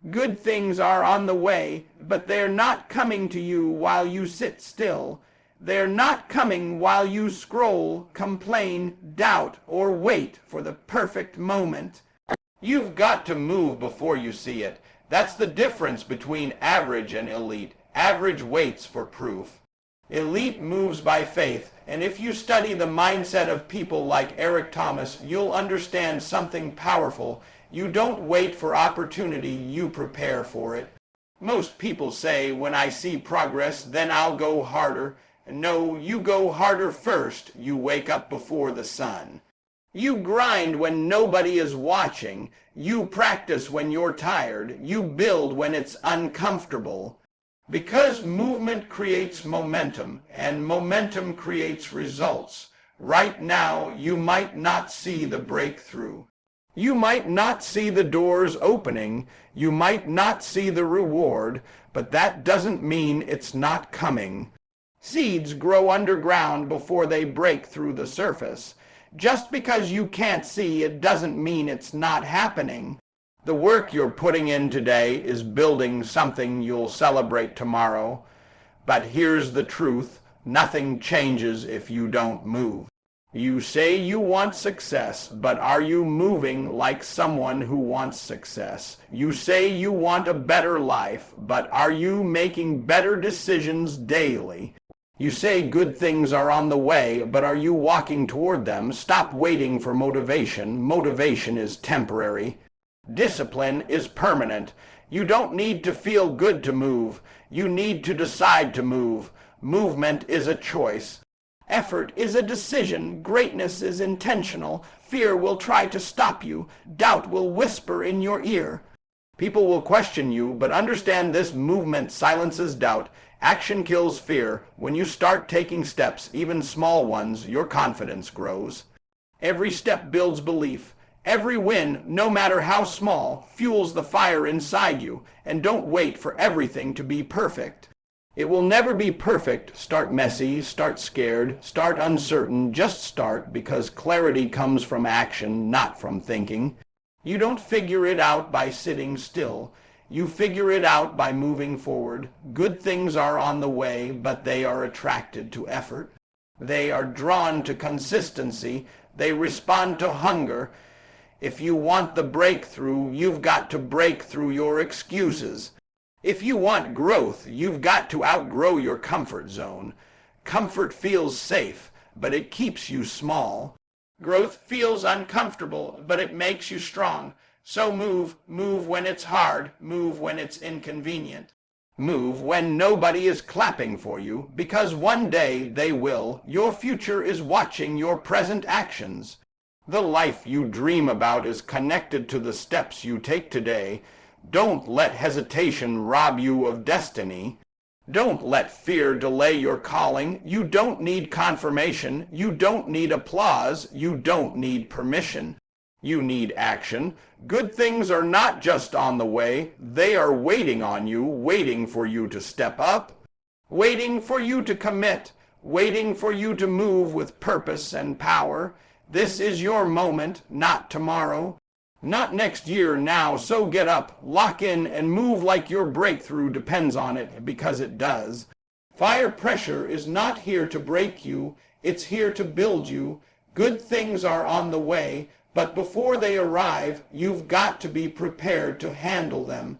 Good things are on the way, but they're not coming to you while you sit still. They're not coming while you scroll, complain, doubt, or wait for the perfect moment. You've got to move before you see it. That's the difference between average and elite. Average waits for proof. Elite moves by faith, and if you study the mindset of people like Eric Thomas, you'll understand something powerful. You don't wait for opportunity, you prepare for it. Most people say, when I see progress, then I'll go harder. No, you go harder first. You wake up before the sun. You grind when nobody is watching. You practice when you're tired. You build when it's uncomfortable. Because movement creates momentum, and momentum creates results. Right now, you might not see the breakthrough. You might not see the doors opening. You might not see the reward, but that doesn't mean it's not coming. Seeds grow underground before they break through the surface. Just because you can't see it doesn't mean it's not happening. The work you're putting in today is building something you'll celebrate tomorrow. But here's the truth. Nothing changes if you don't move. You say you want success, but are you moving like someone who wants success? You say you want a better life, but are you making better decisions daily? You say good things are on the way, but are you walking toward them? Stop waiting for motivation. Motivation is temporary. Discipline is permanent. You don't need to feel good to move. You need to decide to move. Movement is a choice. Effort is a decision. Greatness is intentional. Fear will try to stop you. Doubt will whisper in your ear. People will question you, but understand this: movement silences doubt. Action kills fear. When you start taking steps, even small ones, your confidence grows. Every step builds belief. Every win, no matter how small, fuels the fire inside you. And don't wait for everything to be perfect. It will never be perfect. Start messy, start scared, start uncertain. Just start, because clarity comes from action, not from thinking. You don't figure it out by sitting still. You figure it out by moving forward. Good things are on the way, but they are attracted to effort. They are drawn to consistency. They respond to hunger. If you want the breakthrough, you've got to break through your excuses. If you want growth, you've got to outgrow your comfort zone. Comfort feels safe, but it keeps you small. Growth feels uncomfortable, but it makes you strong. So move when it's hard, move when it's inconvenient. Move when nobody is clapping for you, because one day they will. Your future is watching your present actions. The life you dream about is connected to the steps you take today. Don't let hesitation rob you of destiny. Don't let fear delay your calling. You don't need confirmation. You don't need applause. You don't need permission. You need action. Good things are not just on the way. They are waiting on you, waiting for you to step up, waiting for you to commit, waiting for you to move with purpose and power. This is your moment, not tomorrow. Not next year, now. So get up, lock in, and move like your breakthrough depends on it, because it does. Fire pressure is not here to break you. It's here to build you. Good things are on the way, but before they arrive, you've got to be prepared to handle them.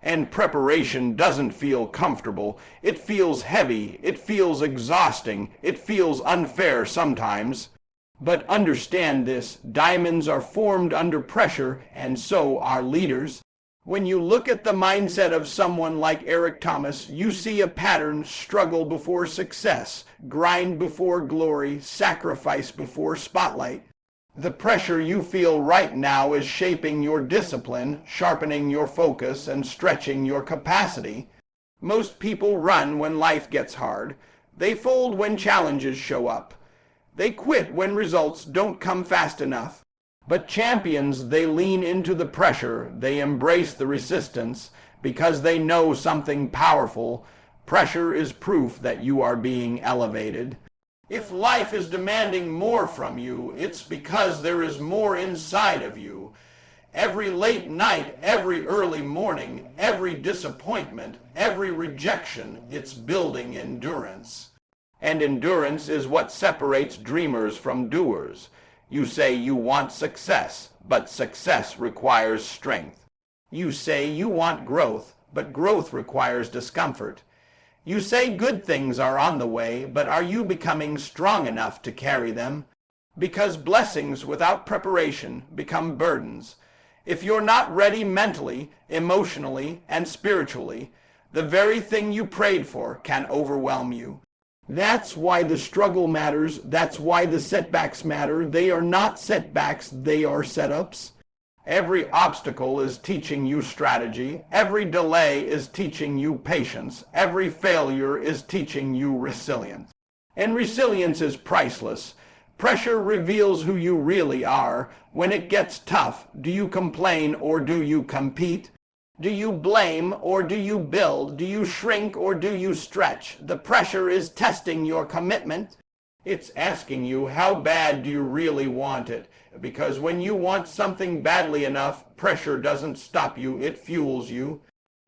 And preparation doesn't feel comfortable. It feels heavy. It feels exhausting. It feels unfair sometimes. But understand this: diamonds are formed under pressure, and so are leaders. When you look at the mindset of someone like Eric Thomas, you see a pattern: struggle before success, grind before glory, sacrifice before spotlight. The pressure you feel right now is shaping your discipline, sharpening your focus, and stretching your capacity. Most people run when life gets hard. They fold when challenges show up. They quit when results don't come fast enough. But champions, they lean into the pressure. They embrace the resistance because they know something powerful. Pressure is proof that you are being elevated. If life is demanding more from you, it's because there is more inside of you. Every late night, every early morning, every disappointment, every rejection, it's building endurance. And endurance is what separates dreamers from doers. You say you want success, but success requires strength. You say you want growth, but growth requires discomfort. You say good things are on the way, but are you becoming strong enough to carry them? Because blessings without preparation become burdens. If you're not ready mentally, emotionally, and spiritually, the very thing you prayed for can overwhelm you. That's why the struggle matters. That's why the setbacks matter. They are not setbacks, they are setups. Every obstacle is teaching you strategy. Every delay is teaching you patience. Every failure is teaching you resilience. And resilience is priceless. Pressure reveals who you really are. When it gets tough, do you complain or do you compete? Do you blame or do you build? Do you shrink or do you stretch? The pressure is testing your commitment. It's asking you, how bad do you really want it? Because when you want something badly enough, pressure doesn't stop you, it fuels you.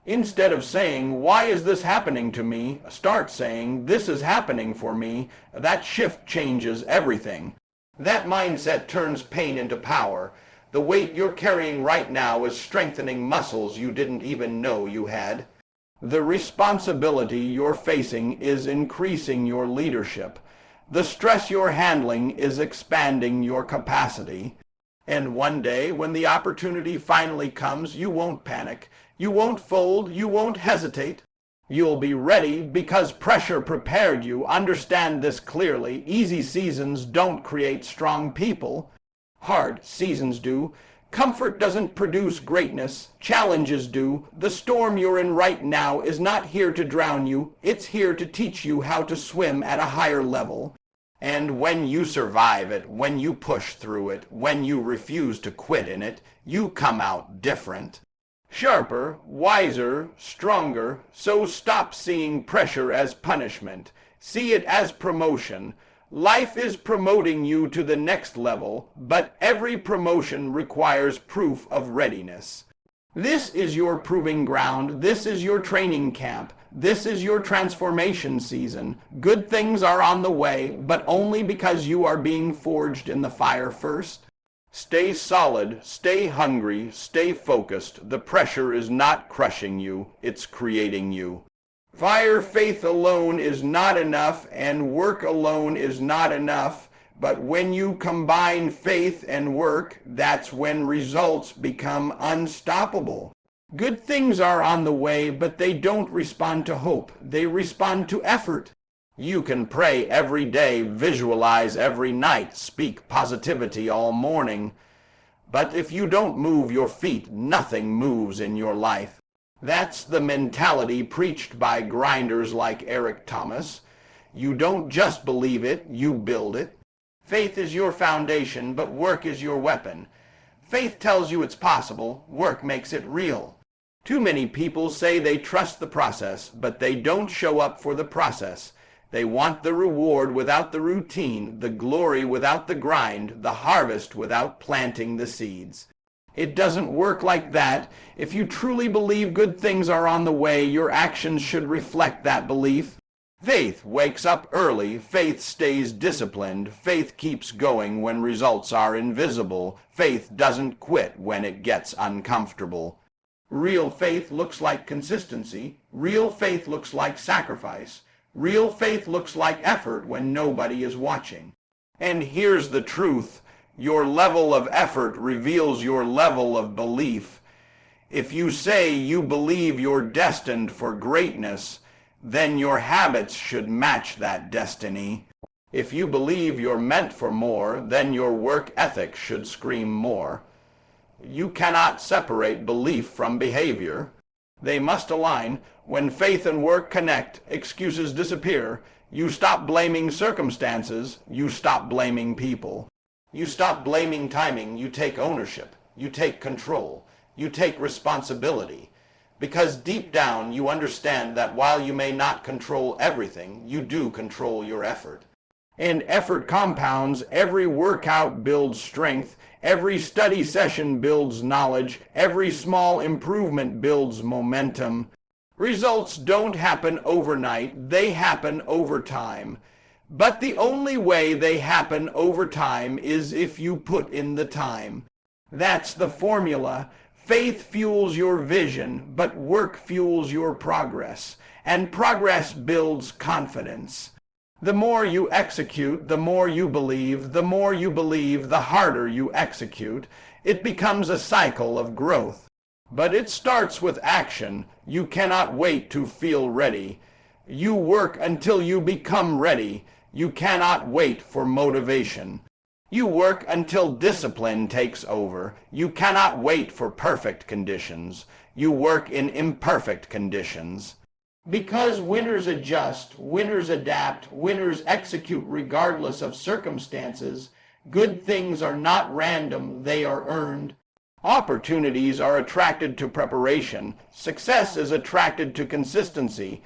Instead of saying, why is this happening to me? Start saying, this is happening for me. That shift changes everything. That mindset turns pain into power. The weight you're carrying right now is strengthening muscles you didn't even know you had. The responsibility you're facing is increasing your leadership. The stress you're handling is expanding your capacity. And one day, when the opportunity finally comes, you won't panic. You won't fold. You won't hesitate. You'll be ready because pressure prepared you. Understand this clearly. Easy seasons don't create strong people. Hard seasons do. Comfort doesn't produce greatness. Challenges do. The storm you're in right now is not here to drown you. It's here to teach you how to swim at a higher level. And when you survive it, when you push through it, when you refuse to quit in it, you come out different. Sharper, wiser, stronger. So stop seeing pressure as punishment. See it as promotion. Life is promoting you to the next level, but every promotion requires proof of readiness. This is your proving ground. This is your training camp. This is your transformation season. Good things are on the way, but only because you are being forged in the fire first. Stay solid, stay hungry, stay focused. The pressure is not crushing you, it's creating you. Fire faith alone is not enough, and work alone is not enough. But when you combine faith and work, that's when results become unstoppable. Good things are on the way, but they don't respond to hope. They respond to effort. You can pray every day, visualize every night, speak positivity all morning. But if you don't move your feet, nothing moves in your life. That's the mentality preached by grinders like Eric Thomas. You don't just believe it, you build it. Faith is your foundation, but work is your weapon. Faith tells you it's possible, work makes it real. Too many people say they trust the process, but they don't show up for the process. They want the reward without the routine, the glory without the grind, the harvest without planting the seeds. It doesn't work like that. If you truly believe good things are on the way, your actions should reflect that belief. Faith wakes up early. Faith stays disciplined. Faith keeps going when results are invisible. Faith doesn't quit when it gets uncomfortable. Real faith looks like consistency. Real faith looks like sacrifice. Real faith looks like effort when nobody is watching. And here's the truth. Your level of effort reveals your level of belief. If you say you believe you're destined for greatness, then your habits should match that destiny. If you believe you're meant for more, then your work ethic should scream more. You cannot separate belief from behavior. They must align. When faith and work connect, excuses disappear. You stop blaming circumstances. You stop blaming people. You stop blaming timing. You take ownership. You take control. You take responsibility. Because deep down you understand that while you may not control everything, you do control your effort. And effort compounds. Every workout builds strength. Every study session builds knowledge. Every small improvement builds momentum. Results don't happen overnight. They happen over time. But the only way they happen over time is if you put in the time. That's the formula. Faith fuels your vision, but work fuels your progress. And progress builds confidence. The more you execute, the more you believe. The more you believe, the harder you execute. It becomes a cycle of growth. But it starts with action. You cannot wait to feel ready. You work until you become ready. You cannot wait for motivation. You work until discipline takes over. You cannot wait for perfect conditions. You work in imperfect conditions. Because winners adjust, winners adapt, winners execute regardless of circumstances, good things are not random, they are earned. Opportunities are attracted to preparation. Success is attracted to consistency.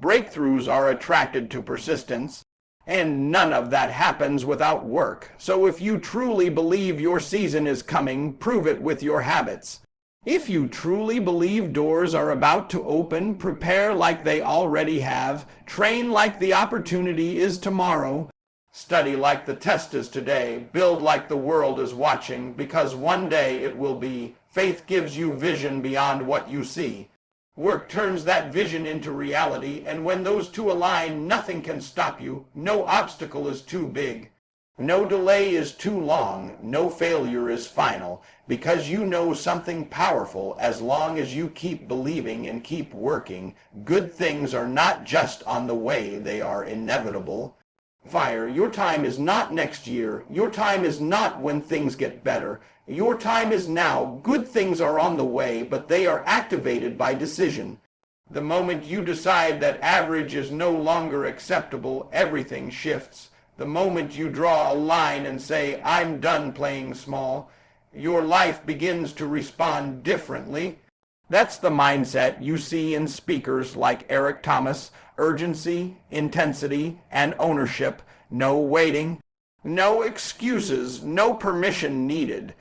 Breakthroughs are attracted to persistence. And none of that happens without work. So if you truly believe your season is coming, prove it with your habits. If you truly believe doors are about to open, prepare like they already have. Train like the opportunity is tomorrow. Study like the test is today. Build like the world is watching, because one day it will be. Faith gives you vision beyond what you see. Work turns that vision into reality, and when those two align, nothing can stop you. No obstacle is too big. No delay is too long. No failure is final, because you know something powerful. As long as you keep believing and keep working, good things are not just on the way, they are inevitable. Fire, your time is not next year. Your time is not when things get better. Your time is now. Good things are on the way, but they are activated by decision. The moment you decide that average is no longer acceptable, everything shifts. The moment you draw a line and say, I'm done playing small, your life begins to respond differently. That's the mindset you see in speakers like Eric Thomas. Urgency, intensity, and ownership. No waiting. No excuses. No permission needed.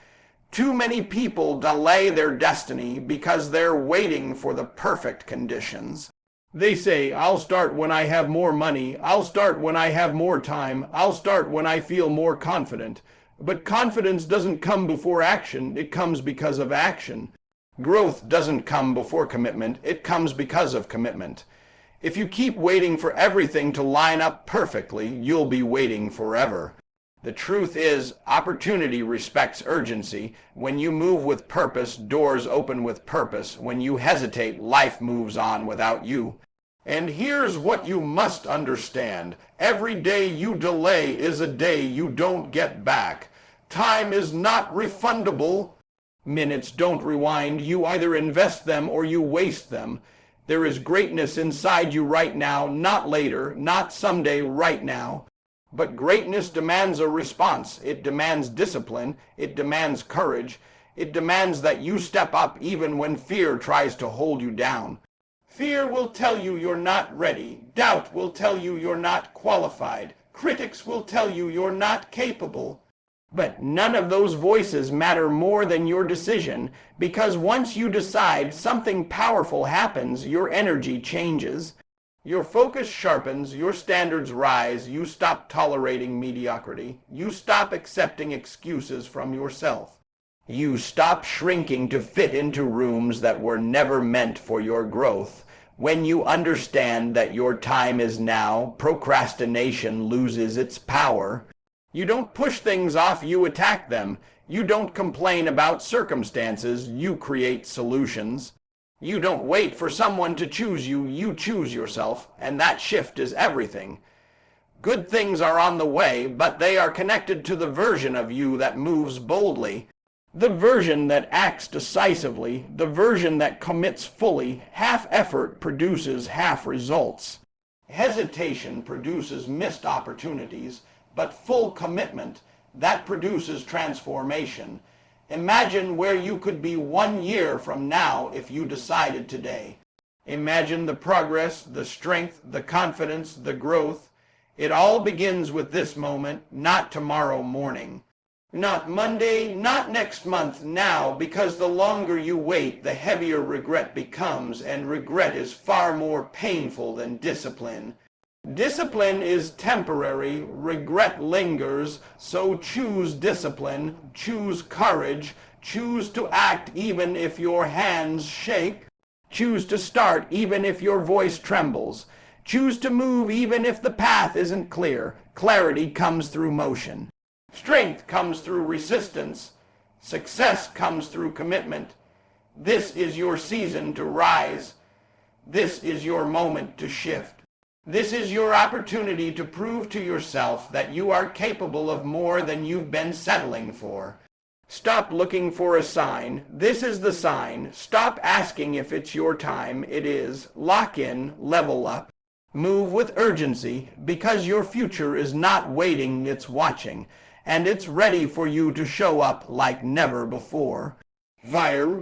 Too many people delay their destiny because they're waiting for the perfect conditions. They say, I'll start when I have more money. I'll start when I have more time. I'll start when I feel more confident. But confidence doesn't come before action. It comes because of action. Growth doesn't come before commitment. It comes because of commitment. If you keep waiting for everything to line up perfectly, you'll be waiting forever. The truth is, opportunity respects urgency. When you move with purpose, doors open with purpose. When you hesitate, life moves on without you. And here's what you must understand. Every day you delay is a day you don't get back. Time is not refundable. Minutes don't rewind. You either invest them or you waste them. There is greatness inside you right now, not later, not someday, right now. But greatness demands a response. It demands discipline. It demands courage. It demands that you step up even when fear tries to hold you down. Fear will tell you you're not ready. Doubt will tell you you're not qualified. Critics will tell you you're not capable. But none of those voices matter more than your decision, because once you decide, something powerful happens. Your energy changes. Your focus sharpens, your standards rise, you stop tolerating mediocrity, you stop accepting excuses from yourself. You stop shrinking to fit into rooms that were never meant for your growth. When you understand that your time is now, procrastination loses its power. You don't push things off, you attack them. You don't complain about circumstances, you create solutions. You don't wait for someone to choose you, you choose yourself, and that shift is everything. Good things are on the way, but they are connected to the version of you that moves boldly, the version that acts decisively, the version that commits fully. Half effort produces half results. Hesitation produces missed opportunities, but full commitment, that produces transformation. Imagine where you could be 1 year from now if you decided today. Imagine the progress, the strength, the confidence, the growth. It all begins with this moment, not tomorrow morning. Not Monday, not next month, now, because the longer you wait, the heavier regret becomes, and regret is far more painful than discipline. Discipline is temporary, regret lingers, so choose discipline, choose courage, choose to act even if your hands shake, choose to start even if your voice trembles, choose to move even if the path isn't clear. Clarity comes through motion. Strength comes through resistance. Success comes through commitment. This is your season to rise. This is your moment to shift. This is your opportunity to prove to yourself that you are capable of more than you've been settling for. Stop looking for a sign. This is the sign. Stop asking if it's your time. It is. Lock in, level up. Move with urgency, because your future is not waiting, it's watching, and it's ready for you to show up like never before. Fire.